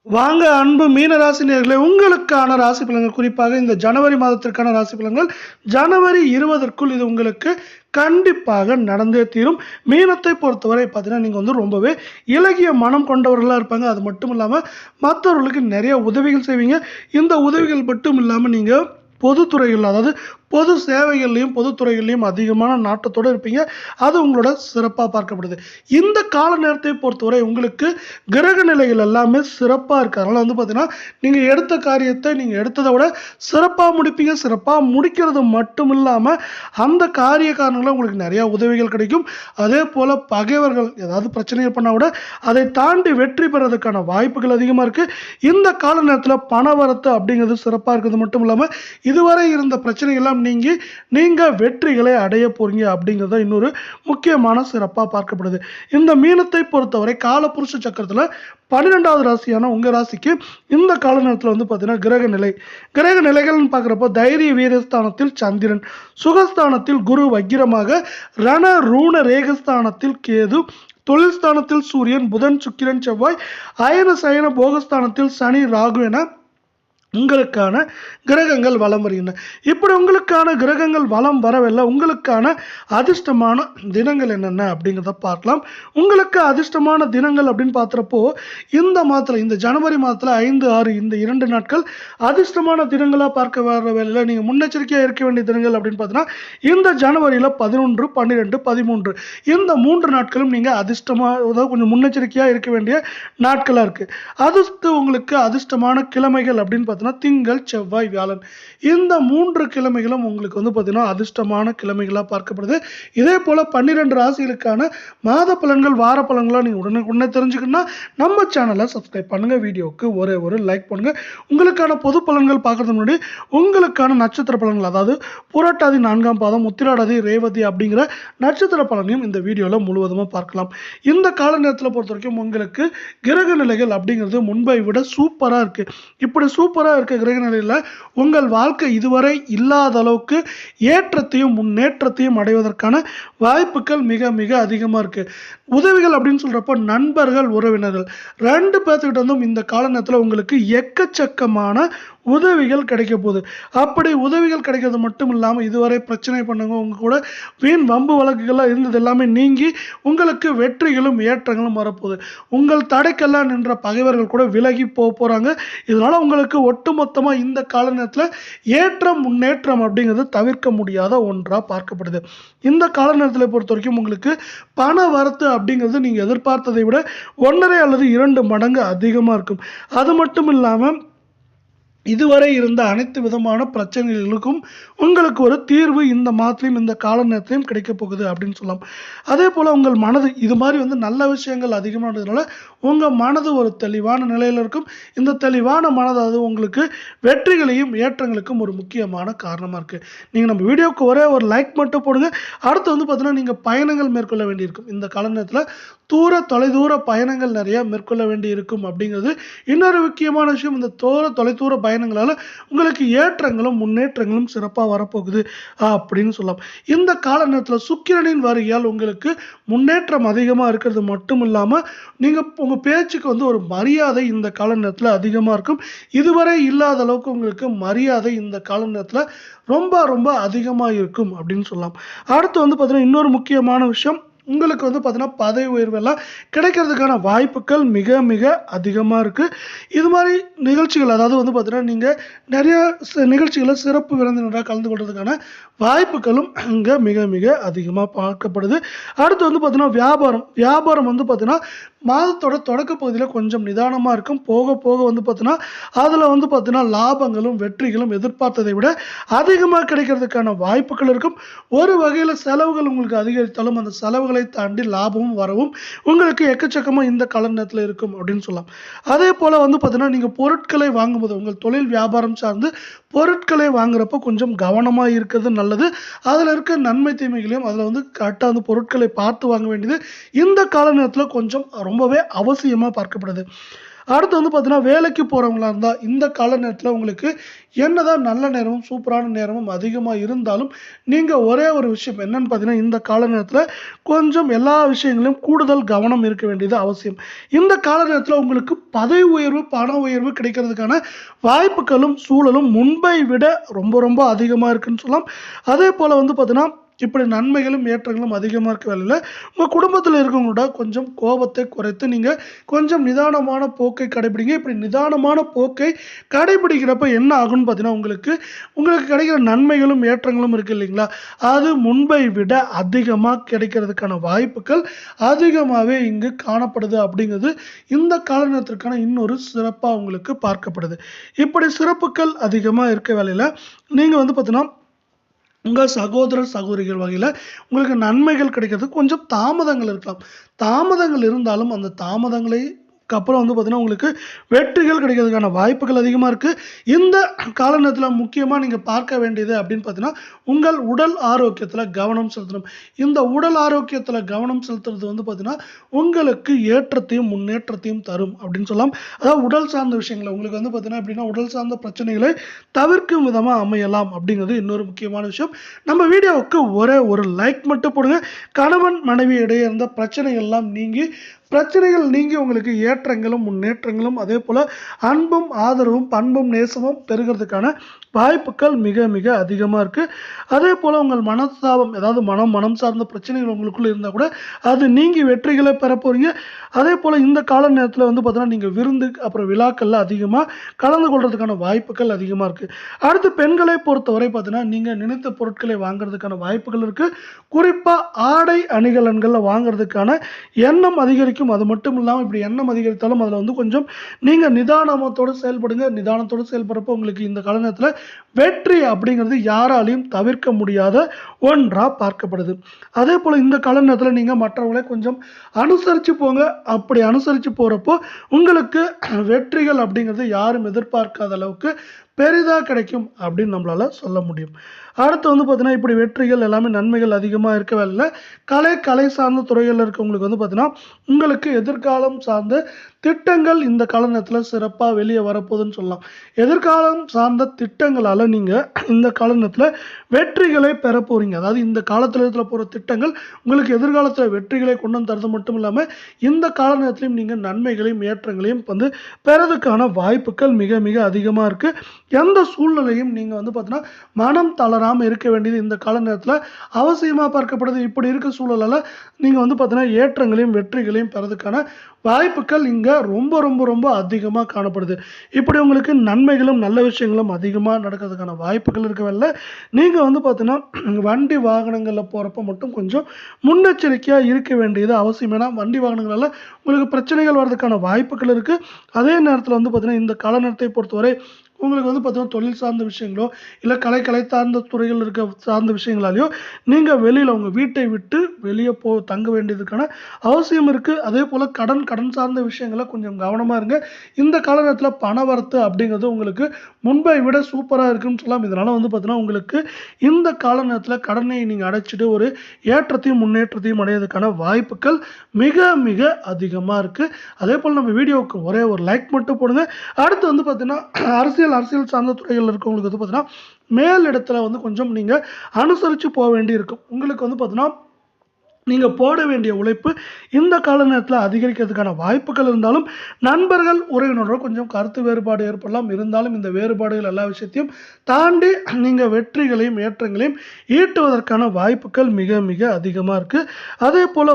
வாங்க அன்பு மீன ராசி நேயர்களே, உங்களுக்கான ராசி பலன்கள், குறிப்பாக இந்த ஜனவரி மாதத்திற்கான ராசி பலன்கள் ஜனவரி 20க்குள் இது உங்களுக்கு கண்டிப்பாக நடந்தே தீரும். மீனத்தை பொறுத்தவரை பார்த்தீங்கன்னா, நீங்க வந்து ரொம்பவே இளகிய மனம் கொண்டவர்களா இருப்பாங்க. அது மட்டும் இல்லாம மத்தவர்களுக்கு நெறைய உதவிகள் செய்வீங்க. இந்த உதவிகள் மட்டும் இல்லாம நீங்க பொதுத்துறைகள், அதாவது பொது சேவைகள்லயும் பொதுத்துறைகள்லயும் அதிகமான நாட்டத்தோட இருப்பீங்க. அது உங்களோட சிறப்பா பார்க்கப்படுது. இந்த கால நேரத்தை பொறுத்தவரை உங்களுக்கு கிரக நிலைகள் எல்லாமே சிறப்பா இருக்கு. அதனால வந்து பார்த்தீங்கன்னா, நீங்க எடுத்த காரியத்தை நீங்க எடுத்தத விட சிறப்பா முடிப்பீங்க. சிறப்பா முடிக்கிறது மட்டும் இல்லாம, அந்த காரிய காரணங்கள உங்களுக்கு நெறைய உதவிகள் கிடைக்கும். அதேபோல பகைவர்கள் ஏதாவது பிரச்சனைகள் பண்ணா கூட, அதை தாண்டி வெற்றி பெறதுக்கான வாய்ப்புகள் அதிகமா இருக்கு. இந்த கால நேரத்தில பணவரத்து அப்படிங்கிறது சிறப்பா இருக்கிறது மட்டும் இல்லாம, இதுவரை இருந்த பிரச்சனைகள் எல்லாம் நீங்கி, நீங்க வெற்றிகளை அடைய போறீங்க அப்படிங்கிறது தான் இன்னொரு முக்கியமான சிறப்பா பார்க்கப்படுது. இந்த மீனத்தை பொறுத்தவரை காலபுருஷ சக்கரத்துல 12வது ராசியான உங்க ராசிக்கு இந்த கால நேரத்துல வந்து பாத்தீங்கன்னா கிரக நிலைகள்னு பார்க்குறப்போ தைரிய வீரஸ்தானத்தில் சந்திரன், சுகஸ்தானத்தில் குரு வக்கிரமாக, ரண ரூண ரேகஸ்தானத்தில் கேது, தொழில் ஸ்தானத்தில் சூரியன், புதன், சுக்கிரன், செவ்வாய், அயன சயன போகஸ்தானத்தில் சனி, ராகு என உங்களுக்கான கிரகங்கள் வலம் வருகின்றன. இப்படி உங்களுக்கான கிரகங்கள் வலம் வரவில்லை. உங்களுக்கான அதிர்ஷ்டமான தினங்கள் என்னென்ன அப்படிங்கிறத பார்க்கலாம். உங்களுக்கு அதிர்ஷ்டமான தினங்கள் அப்படின்னு பார்க்குறப்போ, இந்த மாதத்தில் இந்த ஜனவரி மாதத்தில் 5, 6 இந்த 2 நாட்கள் அதிர்ஷ்டமான தினங்களாக பார்க்க வர வேலையில் நீங்கள் முன்னெச்சரிக்கையாக இருக்க வேண்டிய தினங்கள் அப்படின்னு பார்த்தீங்கன்னா, இந்த ஜனவரியில் 11, 12, 13 இந்த 3 நாட்களும் நீங்கள் அதிர்ஷ்டமாக, அதாவது கொஞ்சம் முன்னெச்சரிக்கையாக இருக்க வேண்டிய நாட்களாக இருக்குது. அடுத்து உங்களுக்கு அதிர்ஷ்டமான கிழமைகள் அப்படின்னு பார்த்தீங்கன்னா, திங்கள், செவ்வாய், வியாழன் இந்த 3 கிழமைகளும் உங்களுக்கு வந்து பார்த்தீங்கன்னா அதிர்ஷ்டமான கிழமைகளாக பார்க்கப்படுது. இதே போல 12 ராசிகளுக்கான மாத பலன்கள், வார பலன்களாக நீங்கள் உடனே தெரிஞ்சுக்கணும்னா நம்ம சேனலை சப்ஸ்கிரைப் பண்ணுங்க. வீடியோவுக்கு ஒரு லைக் பண்ணுங்க. உங்களுக்கான பொது பலன்கள் பார்க்கறதுக்கு முன்னாடி உங்களுக்கான நட்சத்திர பலன்கள், அதாவது புரட்டாதி 4ஆம் பாதம், உத்திராடாதி, ரேவதி அப்படிங்கிற நட்சத்திர பலனையும் இந்த வீடியோவில் முழுவதுமாக பார்க்கலாம். இந்த கால நேரத்தில் பொறுத்த வரைக்கும் உங்களுக்கு கிரக நிலைகள் அப்படிங்கிறது முன்பை விட சூப்பராக இருக்கு. இப்படி சூப்பராக இருக்க கிரக நிலையில் உங்கள் வாழ்க்கை இதுவரை இல்லாத அளவுக்கு ஏற்றத்தையும் முன்னேற்றத்தையும் அடைவதற்கான வாய்ப்புகள் மிக மிக அதிகமாக இருக்கு. உதவிகள் அப்படின்னு சொல்றப்போ நண்பர்கள், உறவினர்கள் 2 பேர்த்துக்கிட்ட இருந்தும் இந்த கால நேரத்தில் உங்களுக்கு எக்கச்சக்கமான உதவிகள் கிடைக்க போகுது. அப்படி உதவிகள் கிடைக்கிறது மட்டும் இல்லாமல், இதுவரை பிரச்சனை பண்ணவங்க, உங்க கூட வீண் வம்பு வழக்குகள்லாம் இருந்தது எல்லாமே நீங்கி உங்களுக்கு வெற்றிகளும் ஏற்றங்களும் வரப்போகுது. உங்கள் தடைக்கெல்லாம் நின்ற பகைவர்கள் கூட விலகி போறாங்க. இதனால உங்களுக்கு ஒட்டுமொத்தமா இந்த கால நேரத்தில் ஏற்றம் முன்னேற்றம் அப்படிங்கிறது தவிர்க்க முடியாத ஒன்றா பார்க்கப்படுது. இந்த கால நேரத்தில் பொறுத்த வரைக்கும் உங்களுக்கு பண வரத்து அப்படிங்கிறது நீங்க எதிர்பார்த்ததை விட 1.5 அல்லது 2 மடங்கு அதிகமா இருக்கும். அது மட்டும் இல்லாம இதுவரை இருந்த அனைத்து விதமான பிரச்சனைகளுக்கும் உங்களுக்கு ஒரு தீர்வு இந்த மாதத்திலையும் இந்த கால நேரத்திலையும் கிடைக்க போகுது அப்படின்னு சொல்லலாம். அதே போல உங்கள் மனது இது மாதிரி வந்து நல்ல விஷயங்கள் அதிகமானதுனால உங்க மனது ஒரு தெளிவான நிலையில இருக்கும். இந்த தெளிவான மனது அது உங்களுக்கு வெற்றிகளையும் ஏற்றங்களுக்கும் ஒரு முக்கியமான காரணமா இருக்கு. நீங்க நம்ம வீடியோவுக்கு ஒரு லைக் மட்டும் போடுங்க. அடுத்து வந்து பார்த்தீங்கன்னா, நீங்க பயணங்கள் மேற்கொள்ள வேண்டியிருக்கும். இந்த கால நேரத்தில் தொலைதூர பயணங்கள் நிறைய மேற்கொள்ள வேண்டி இருக்கும் அப்படிங்கிறது இன்னொரு முக்கியமான விஷயம். இந்த தொலைதூர பயணங்களால உங்களுக்கு ஏற்றங்களும் முன்னேற்றங்களும் சிறப்பாக வரப்போகுது அப்படின்னு சொல்லலாம். இந்த கால நேரத்தில் சுக்கிரனின் வருகையால் உங்களுக்கு முன்னேற்றம் அதிகமாக இருக்கிறது மட்டும் இல்லாமல், நீங்கள் உங்கள் பேச்சுக்கு வந்து ஒரு மரியாதை இந்த கால நேரத்தில் அதிகமாக இருக்கும். இதுவரை இல்லாத அளவுக்கு உங்களுக்கு மரியாதை இந்த கால நேரத்தில் ரொம்ப அதிகமாக இருக்கும் அப்படின்னு சொல்லலாம். அடுத்து வந்து பார்த்தீங்கன்னா, இன்னொரு முக்கியமான விஷயம், உங்களுக்கு வந்து பார்த்தீங்கன்னா பதவி உயர்வெல்லாம் கிடைக்கிறதுக்கான வாய்ப்புகள் மிக மிக அதிகமாக இருக்குது. இது மாதிரி நிகழ்ச்சிகள், அதாவது வந்து பார்த்தீங்கன்னா நீங்கள் நிறைய நிகழ்ச்சிகளில் சிறப்பு விருந்தினராக கலந்து கொள்றதுக்கான வாய்ப்புகளும் இங்கே மிக மிக அதிகமாக பார்க்கப்படுது. அடுத்து வந்து பார்த்தீங்கன்னா வியாபாரம் வந்து பார்த்தீங்கன்னா மாதத்தோட தொடக்க பகுதியில் கொஞ்சம் நிதானமாக இருக்கும். போக போக வந்து பார்த்தீங்கன்னா அதில் வந்து பார்த்தீங்கன்னா லாபங்களும் வெற்றிகளும் எதிர்பார்த்ததை விட அதிகமாக கிடைக்கிறதுக்கான வாய்ப்புகள் இருக்கும். ஒரு வகையில் செலவுகள் உங்களுக்கு அதிகரித்தாலும் அந்த செலவுகளை தாண்டி லாபமும் வரவும் உங்களுக்கு எக்கச்சக்கமாக இந்த கால நேரத்தில் இருக்கும் அப்படின்னு சொல்லலாம். அதே போல் வந்து பார்த்தீங்கன்னா, நீங்கள் பொருட்களை வாங்கும்போது உங்கள் தொழில் வியாபாரம் சார்ந்து பொருட்களை வாங்குறப்போ கொஞ்சம் கவனமாக இருக்கிறது நல்லது. அதில் இருக்க நன்மை தீமைகளையும் அதில் வந்து கரெக்டாக வந்து பொருட்களை பார்த்து வாங்க வேண்டியது இந்த கால நேரத்தில் கொஞ்சம் ரொம்பவே அவசியமாக பார்க்கப்படுது. அடுத்து வந்து பார்த்தீங்கன்னா வேலைக்கு போகிறவங்களா இருந்தால் இந்த கால நேரத்தில் உங்களுக்கு என்னதான் நல்ல நேரமும் சூப்பரான நேரமும் அதிகமாக இருந்தாலும் நீங்கள் ஒரே ஒரு விஷயம் என்னன்னு பார்த்தீங்கன்னா இந்த கால நேரத்தில் கொஞ்சம் எல்லா விஷயங்களையும் கூடுதல் கவனம் இருக்க வேண்டியது அவசியம். இந்த கால நேரத்தில் உங்களுக்கு பதவி உயர்வு பண உயர்வு கிடைக்கிறதுக்கான வாய்ப்புகளும் சூழலும் முன்பை விட ரொம்ப ரொம்ப அதிகமாக இருக்குன்னு சொல்லலாம். அதே போல் வந்து பார்த்தீங்கன்னா இப்படி நன்மைகளும் ஏற்றங்களும் அதிகமாக இருக்க வேலையில் உங்கள் குடும்பத்தில் இருக்கவங்களோட கொஞ்சம் கோபத்தை குறைத்து நீங்கள் கொஞ்சம் நிதானமான போக்கை கடைபிடிங்க. இப்படி நிதானமான போக்கை கடைபிடிக்கிறப்ப என்ன ஆகும்னு பார்த்தீங்கன்னா உங்களுக்கு கிடைக்கிற நன்மைகளும் ஏற்றங்களும் இருக்குது இல்லைங்களா, அது முன்பை விட அதிகமாக கிடைக்கிறதுக்கான வாய்ப்புகள் அதிகமாகவே இங்கு காணப்படுது அப்படிங்கிறது இந்த காலநேரத்திற்கான இன்னொரு சிறப்பாக உங்களுக்கு பார்க்கப்படுது. இப்படி சிறப்புகள் அதிகமாக இருக்க வேலையில் நீங்கள் வந்து பார்த்தீங்கன்னா உங்கள் சகோதர சகோதரிகள் வகையில் உங்களுக்கு நன்மைகள் கிடைக்கிறதுக்கு கொஞ்சம் தாமதங்கள் இருக்கலாம். தாமதங்கள் இருந்தாலும் அந்த தாமதங்களை அப்புறம் வந்து பார்த்தீங்கன்னா உங்களுக்கு வெற்றிகள் கிடைக்கிறதுக்கான வாய்ப்புகள் அதிகமாக இருக்குது. இந்த கால நேரத்தில் முக்கியமாக நீங்கள் பார்க்க வேண்டியது அப்படின்னு பார்த்தீங்கன்னா உங்கள் உடல் ஆரோக்கியத்தில் கவனம் செலுத்தணும். இந்த உடல் ஆரோக்கியத்தில் கவனம் செலுத்துறது வந்து பார்த்தீங்கன்னா உங்களுக்கு ஏற்றத்தையும் முன்னேற்றத்தையும் தரும் அப்படின்னு சொல்லலாம். அதாவது உடல் சார்ந்த விஷயங்களை உங்களுக்கு வந்து பார்த்தீங்கன்னா எப்படின்னா உடல் சார்ந்த பிரச்சனைகளை தவிர்க்கும் விதமாக அமையலாம் அப்படிங்கிறது இன்னொரு முக்கியமான விஷயம். நம்ம வீடியோவுக்கு ஒரே ஒரு லைக் மட்டும் போடுங்க. கணவன் மனைவி இடையே இருந்த பிரச்சனைகள்லாம் பிரச்சனைகள் நீங்கி உங்களுக்கு ஏற்றங்களும் முன்னேற்றங்களும் அதே போல் அன்பும் ஆதரவும் பண்பும் நேசமும் பெறுகிறதுக்கான வாய்ப்புகள் மிக மிக அதிகமாக இருக்குது. அதே போல் உங்கள் மனஸ்தாபம் ஏதாவது மனம் சார்ந்த பிரச்சனைகள் உங்களுக்குள்ளே இருந்தால் கூட அது நீங்கி வெற்றிகளை பெற போகிறீங்க. அதே போல் இந்த கால நேரத்தில் வந்து பார்த்தீங்கன்னா நீங்கள் விருந்து அப்புறம் விழாக்களில் அதிகமாக கலந்து கொள்றதுக்கான வாய்ப்புகள் அதிகமாக இருக்குது. அடுத்து பெண்களை பொறுத்தவரை பார்த்தீங்கன்னா நீங்கள் நினைத்த பொருட்களை வாங்குறதுக்கான வாய்ப்புகள் இருக்குது. குறிப்பாக ஆடை அணிகலன்களில் வாங்குறதுக்கான எண்ணம் அதிகரிக்கும். அது மட்டும் இல்லாமல் இப்படி எண்ணம் அதிகரித்தாலும் அதில் வந்து கொஞ்சம் நீங்கள் நிதானத்தோடு செயல்படுங்க. நிதானத்தோடு செயல்படுறப்போ உங்களுக்கு இந்த கால நேரத்தில் வெற்றி அப்படிங்கிறது யாராலையும் தவிர்க்க முடியாத ஒன்றாக பார்க்கப்படுது. அதே போல் இந்த கால நேரத்தில் நீங்கள் மற்றவர்களை கொஞ்சம் அனுசரித்து போங்க. அப்படி அனுசரித்து போகிறப்போ உங்களுக்கு வெற்றிகள் அப்படிங்கிறது யாரும் எதிர்பார்க்காத அளவுக்கு பெரிதாக கிடைக்கும் அப்படின்னு நம்மளால் சொல்ல முடியும். அடுத்து வந்து பார்த்தீங்கன்னா இப்படி வெற்றிகள் எல்லாமே நன்மைகள் அதிகமாக இருக்க வேலையில் கலை சார்ந்த துறைகளில் இருக்கவங்களுக்கு வந்து பார்த்தீங்கன்னா உங்களுக்கு எதிர்காலம் சார்ந்த திட்டங்கள் இந்த கால நேரத்தில் சிறப்பாக வெளியே வரப்போகுதுன்னு சொல்லலாம். எதிர்காலம் சார்ந்த திட்டங்களால் நீங்கள் இந்த கால நேரத்தில் வெற்றிகளை பெற போகிறீங்க. அதாவது இந்த காலத்தில் போகிற திட்டங்கள் உங்களுக்கு எதிர்காலத்தில் வெற்றிகளை கொண்டு வந்து தரது மட்டும் இல்லாமல் இந்த கால நேரத்திலையும் நீங்கள் நன்மைகளையும் ஏற்றங்களையும் வந்து பெறதுக்கான வாய்ப்புகள் மிக மிக அதிகமாக இருக்குது. எந்த சூழ்நிலையும் நீங்கள் வந்து பார்த்தீங்கன்னா மனம் தளராமல் இருக்க வேண்டியது இந்த கால நேரத்தில் அவசியமாக பார்க்கப்படுது. இப்படி இருக்க சூழலால் நீங்கள் வந்து பார்த்தீங்கன்னா ஏற்றங்களையும் வெற்றிகளையும் பெறதுக்கான வாய்ப்புகள் இங்கே ரொம்ப ரொம்ப ரொம்ப அதிகமாக காணப்படுது. இப்படி உங்களுக்கு நன்மைகளும் நல்ல விஷயங்களும் அதிகமாக நடக்கிறதுக்கான வாய்ப்புகள் இருக்கவில்லை. நீங்கள் வந்து பார்த்தீங்கன்னா வண்டி வாகனங்களில் போகிறப்ப மட்டும் கொஞ்சம் முன்னெச்சரிக்கையாக இருக்க வேண்டியது அவசியம். ஏன்னா வண்டி வாகனங்களால் உங்களுக்கு பிரச்சனைகள் வர்றதுக்கான வாய்ப்புகள் இருக்குது. அதே நேரத்தில் வந்து பார்த்தீங்கன்னா இந்த கால நேரத்தை பொறுத்தவரை உங்களுக்கு வந்து பார்த்தீங்கன்னா தொழில் சார்ந்த விஷயங்களோ இல்லை கலை சார்ந்த துறைகள் இருக்க சார்ந்த விஷயங்களாலேயோ நீங்கள் வெளியில் உங்கள் வீட்டை விட்டு வெளியே தங்க வேண்டியதுக்கான அவசியம் இருக்குது. அதே போல் கடன் சார்ந்த விஷயங்களை கொஞ்சம் கவனமாக இருங்க. இந்த கால நேரத்தில் பண வரத்து அப்படிங்கிறது உங்களுக்கு முன்பை விட சூப்பராக இருக்குன்னு சொல்லலாம். இதனால் வந்து பார்த்தீங்கன்னா உங்களுக்கு இந்த கால நேரத்தில் கடனை நீங்கள் அடைச்சிட்டு ஒரு ஏற்றத்தையும் முன்னேற்றத்தையும் அடையிறதுக்கான வாய்ப்புகள் மிக மிக அதிகமாக இருக்குது. அதே போல் நம்ம வீடியோவுக்கு ஒரே ஒரு லைக் மட்டும் போடுங்க. அடுத்து வந்து பார்த்தீங்கன்னா அரசியல் சார்ந்த துறைகள் இருக்கவங்களுக்கு வந்து பார்த்தீங்கன்னா மேல் இடத்துல வந்து கொஞ்சம் நீங்கள் அனுசரித்து போக வேண்டி இருக்கும். உங்களுக்கு வந்து பார்த்தீங்கன்னா நீங்கள் போட வேண்டிய உழைப்பு இந்த கால நேரத்தில் அதிகரிக்கிறதுக்கான வாய்ப்புகள் இருந்தாலும் நண்பர்கள் உறவினரோட கொஞ்சம் கருத்து வேறுபாடு ஏற்படலாம். இருந்தாலும் இந்த வேறுபாடுகள் எல்லா விஷயத்தையும் தாண்டி நீங்கள் வெற்றிகளையும் ஏற்றங்களையும் ஈட்டுவதற்கான வாய்ப்புகள் மிக மிக அதிகமாக இருக்குது. அதே போல்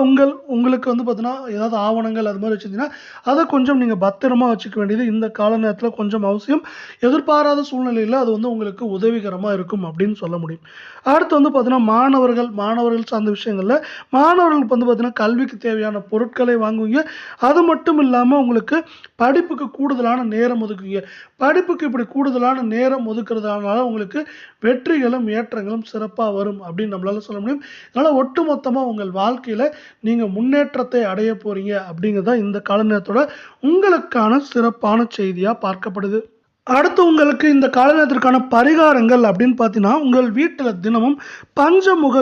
உங்களுக்கு வந்து பார்த்தீங்கன்னா ஏதாவது ஆவணங்கள் அது மாதிரி வச்சுருந்தீங்கன்னா அதை கொஞ்சம் நீங்கள் பத்திரமா வச்சுக்க வேண்டியது இந்த கால நேரத்தில் கொஞ்சம் அவசியம். எதிர்பாராத சூழ்நிலையில் அது வந்து உங்களுக்கு உதவிகரமாக இருக்கும் அப்படின்னு சொல்ல முடியும். அடுத்து வந்து பார்த்தீங்கன்னா மாணவர்கள் சார்ந்த விஷயங்களில் மாணவர்களுக்கு வந்து பார்த்தீங்கன்னா கல்விக்கு தேவையான பொருட்களை வாங்குவீங்க. அது மட்டும் இல்லாமல் உங்களுக்கு படிப்புக்கு கூடுதலான நேரம் ஒதுக்குவீங்க. படிப்புக்கு இப்படி கூடுதலான நேரம் ஒதுக்குறதுனால உங்களுக்கு வெற்றிகளும் ஏற்றங்களும் சிறப்பாக வரும் அப்படின்னு நம்மளால சொல்ல முடியும். அதனால் ஒட்டுமொத்தமாக உங்கள் வாழ்க்கையில் நீங்கள் முன்னேற்றத்தை அடைய போகிறீங்க அப்படிங்கிறது தான் இந்த கால நேரத்தோட உங்களுக்கான சிறப்பான செய்தியாக பார்க்கப்படுது. அடுத்து உங்களுக்கு இந்த கால நேரத்திற்கான பரிகாரங்கள் அப்படின்னு பார்த்தீங்கன்னா உங்கள் வீட்டில் தினமும் பஞ்சமுக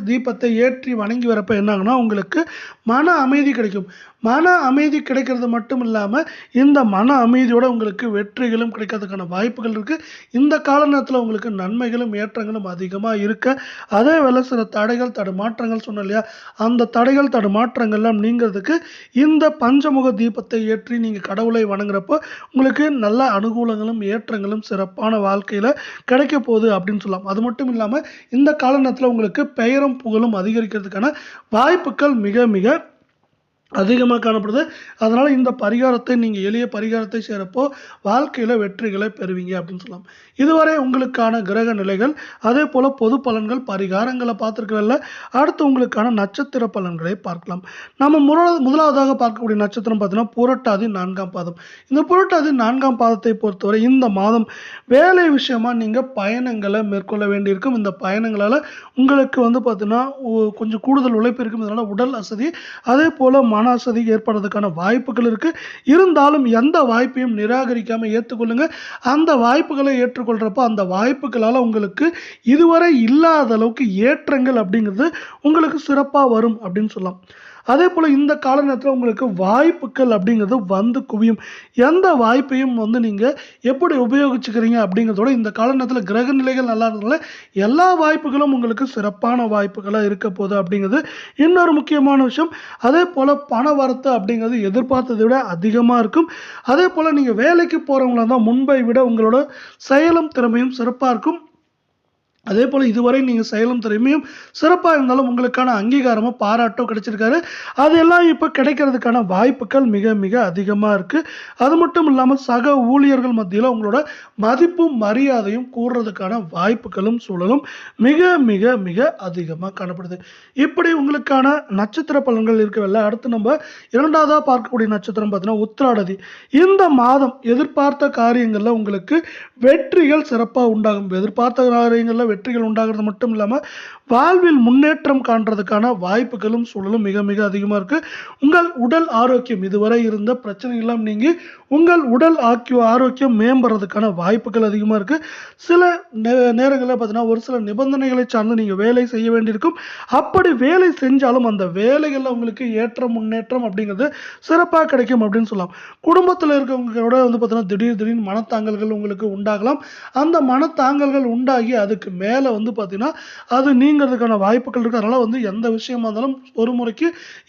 தீபத்தை ஏற்றி வணங்கி வரப்போ என்னாங்கன்னா உங்களுக்கு மன அமைதி கிடைக்கும். மன அமைதி கிடைக்கிறது மட்டும் இல்லாம, இந்த மன அமைதியோட உங்களுக்கு வெற்றிகளும் கிடைக்கிறதுக்கான வாய்ப்புகள் இருக்கு. இந்த கால நேரத்தில உங்களுக்கு நன்மைகளும், ஏற்றங்களும் அதிகமா இருக்க, அதே வேளை சில தடைகள், தடுமாற்றங்கள் சொன்னேன் இல்லையா? அந்த தடைகள், தடுமாற்றங்கள்லாம் நீங்கிறதுக்கு இந்த பஞ்சமுக தீபத்தை ஏற்றி நீங்க கடவுளை வணங்குறப்போ, உங்களுக்கு நல்ல அனுகூலங்களும், ஏற்றங்களும் சிறப்பான வாழ்க்கையில கிடைக்கப் போகுது அப்படின்னு சொல்லலாம். அது மட்டும் இல்லாம, இந்த கால நேரத்தில உங்களுக்கு பெயரும், புகழும் அதிகரிக்கிறதுக்கான வாய்ப்புகள் மிக மிக அதிகமா காணப்படுது. அதனால இந்த பரிகாரத்தை நீங்க எளிய பரிகாரத்தை செய்றப்போ, வாழ்க்கையில வெற்றிகளை பெறுவீங்க அப்படின்னு சொல்லலாம். இதுவரை உங்களுக்கான கிரக நிலைகள், அதேபோல பொது பலன்கள், பரிகாரங்கள பார்த்திருக்கிறோம்ல. அடுத்து உங்களுக்கான நட்சத்திர பலன்களை பார்க்கலாம். நம்ம முதலாவதாக பார்க்கக்கூடிய நட்சத்திரம் பார்த்தீங்கன்னா, புரட்டாதி 4ஆம் பாதம். இந்த புரட்டாதி 4ஆம் பாதத்தை பொறுத்தவரை இந்த மாதம் வேலை விஷயமா நீங்க பயணங்கள மேற்கொள்ள வேண்டியிருக்கும். இந்த பயணங்களால உங்களுக்கு வந்து பார்த்தீங்கன்னா, கொஞ்சம் கூடுதல் உழைப்பு இருக்கும். இதனால உடல் அசதி, அதேபோல மன அசதி ஏற்படுறதுக்கான வாய்ப்புகள் இருக்கு. இருந்தாலும் எந்த வாய்ப்பையும் நிராகரிக்காம ஏற்றுக்கொள்ளுங்க. அந்த வாய்ப்புகளை ஏற்றுக்கொள்றப்போ அந்த வாய்ப்புகளால உங்களுக்கு இதுவரை இல்லாத அளவுக்கு ஏற்றங்கள் அப்படிங்கிறது உங்களுக்கு சிறப்பா வரும் அப்படின்னு சொல்லலாம். அதேபோல இந்த கால நேரத்தில உங்களுக்கு வாய்ப்புகள் அப்படிங்கிறது வந்து குவியும். எந்த வாய்ப்பையும் வந்து நீங்க எப்படி உபயோகிச்சுக்கிறீங்க அப்படிங்கிறதோட இந்த கால நேரத்தில கிரக நிலைகள் நல்லா இருக்கிறதுனால எல்லா வாய்ப்புகளும் உங்களுக்கு சிறப்பான வாய்ப்புகளா இருக்க போகுது அப்படிங்கிறது இன்னொரு முக்கியமான விஷயம். அதேபோல பண வரத்து அப்படிங்கிறது எதிர்பார்த்ததை விட அதிகமா இருக்கும். அதேபோல நீங்க வேலைக்கு போறவங்களா இருந்தா முன்பை விட உங்களோட செயலும், திறமையும் சிறப்பா இருக்கும். அதேபோல இதுவரை நீங்க செயலும், திறமையும் சிறப்பா இருந்தாலும் உங்களுக்கான அங்கீகாரமோ, பாராட்டோ கிடைச்சிருக்காது. அதெல்லாம் இப்ப கிடைக்கிறதுக்கான வாய்ப்புகள் மிக மிக அதிகமா இருக்கு. அது மட்டும் இல்லாம சக ஊழியர்கள் மத்தியில உங்களோட மதிப்பும், மரியாதையும் கூடுறதுக்கான வாய்ப்புகளும், சூழலும் மிக மிக மிக அதிகமா காணப்படுது. இப்படி உங்களுக்கான நட்சத்திர பலன்கள் இருக்கவில்லை. அடுத்து நம்ம 2வதா பார்க்கக்கூடிய நட்சத்திரம் பார்த்தீங்கன்னா, உத்திராடதி. இந்த மாதம் எதிர்பார்த்த காரியங்கள்ல உங்களுக்கு வெற்றிகள் சிறப்பா உண்டாகும். எதிர்பார்த்த காரியங்கள்ல வெற்றிகள் உண்டாகிறது மட்டும் இல்லாம, வாழ்வில் முன்னேற்றம் காண்றதுக்கான வாய்ப்புகளும், சூழலும் மிக மிக அதிகமா இருக்கு. உங்கள் உடல் ஆரோக்கியம் இதுவரை இருந்த பிரச்சனைகள் எல்லாம் நீங்கி, உங்கள் உடல் ஆரோக்கியம் மேம்படுறதுக்கான வாய்ப்புகள் அதிகமா இருக்கு. சில நேரங்கள்ல பார்த்தீங்கன்னா, ஒரு சில நிபந்தனைகளை சார்ந்து நீங்க வேலை செய்ய வேண்டியிருக்கும். அப்படி வேலை செஞ்சாலும் அந்த வேலைகள்ல உங்களுக்கு ஏற்றம், முன்னேற்றம் அப்படிங்கிறது சிறப்பா கிடைக்கும் அப்படின்னு சொல்லலாம். குடும்பத்துல இருக்கவங்களோட வந்து பார்த்தீங்கன்னா, திடீர்னு மனத்தாங்கல்கள் உங்களுக்கு உண்டாகலாம். அந்த மனத்தாங்கல்கள் உண்டாகி அதுக்கு மேல வந்து பார்த்தீங்கன்னா, அது நீங்கிறதுக்கான வாய்ப்புகள் இருக்கு. அதனால வந்து எந்த விஷயமா இருந்தாலும் ஒரு முறைக்கு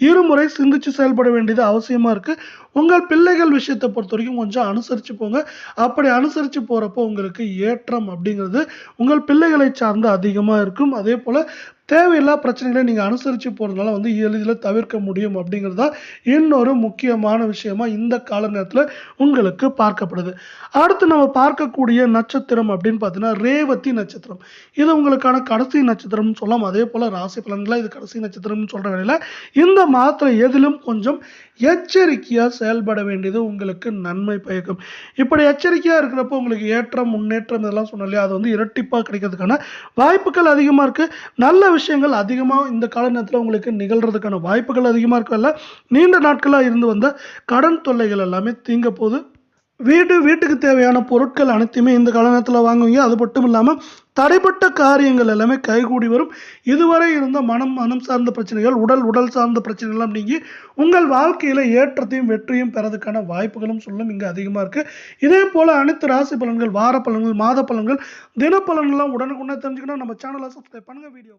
இருமுறை சிந்திச்சு செயல்பட வேண்டியது அவசியமா இருக்கு. உங்கள் பிள்ளைகள் விஷயத்தை பொறுத்தவரைக்கும் கொஞ்சம் அனுசரிச்சு போங்க. அப்படி அனுசரிச்சு போறப்போ உங்களுக்கு ஏற்றம் அப்படிங்கிறது உங்கள் பிள்ளைகளை சார்ந்து அதிகமா இருக்கும். அதேபோல தேவையில்லா பிரச்சனைகளை நீங்க அனுசரிச்சு போறதுனால வந்து எளிதில தவிர்க்க முடியும் அப்படிங்கிறது தான் இன்னொரு முக்கியமான விஷயமா இந்த கால நேரத்துல உங்களுக்கு பார்க்கப்படுது. அடுத்து நம்ம பார்க்கக்கூடிய நட்சத்திரம் அப்படின்னு பார்த்தீங்கன்னா, ரேவதி நட்சத்திரம். இது உங்களுக்கான கடைசி நட்சத்திரம்னு சொல்லலாம். அதேபோல ராசி பலன்களா இது கடைசி நட்சத்திரம்னு சொல்ற வேளையில இந்த மாதத்துல எதிலும் கொஞ்சம் எச்சரிக்கையா செயல்பட வேண்டியது உங்களுக்கு நன்மை பயக்கும். இப்படி எச்சரிக்கையா இருக்கிறப்போ உங்களுக்கு ஏற்றம், முன்னேற்றம் இதெல்லாம் சொன்னோம் இல்லையா? அது வந்து இரட்டிப்பா கிடைக்கிறதுக்கான வாய்ப்புகள் அதிகமா இருக்கு. நல்ல விஷயங்கள் அதிகமா இந்த கால நேரத்துல உங்களுக்கு நிகழ்றதுக்கான வாய்ப்புகள் அதிகமா இருக்குல்ல. நீண்ட நாட்களா இருந்து வந்த கடன் தொல்லைகள் எல்லாமே தீங்க போகுது. வீட்டுக்கு தேவையான பொருட்கள் அனைத்தையுமே இந்த கால நேரத்துல வாங்குவீங்க. அது மட்டும் இல்லாம தடைப்பட்ட காரியங்கள் எல்லாமே கைகூடி வரும். இதுவரை இருந்த மனம் சார்ந்த பிரச்சனைகள், உடல் சார்ந்த பிரச்சனைகள் எல்லாம் நீங்கி உங்கள் வாழ்க்கையில ஏற்றத்தையும், வெற்றியும் பெறதுக்கான வாய்ப்புகளும் சூழலும் இங்க அதிகமா இருக்கு. இதே போல அனைத்து ராசி பலன்கள், வார பலன்கள், மாத பலன்கள், தின பலன்கள்லாம் உடனுக்குடனே தெரிஞ்சுக்கணும் நம்ம சேனலை சப்ஸ்கிரைப் பண்ணுங்க. வீடியோ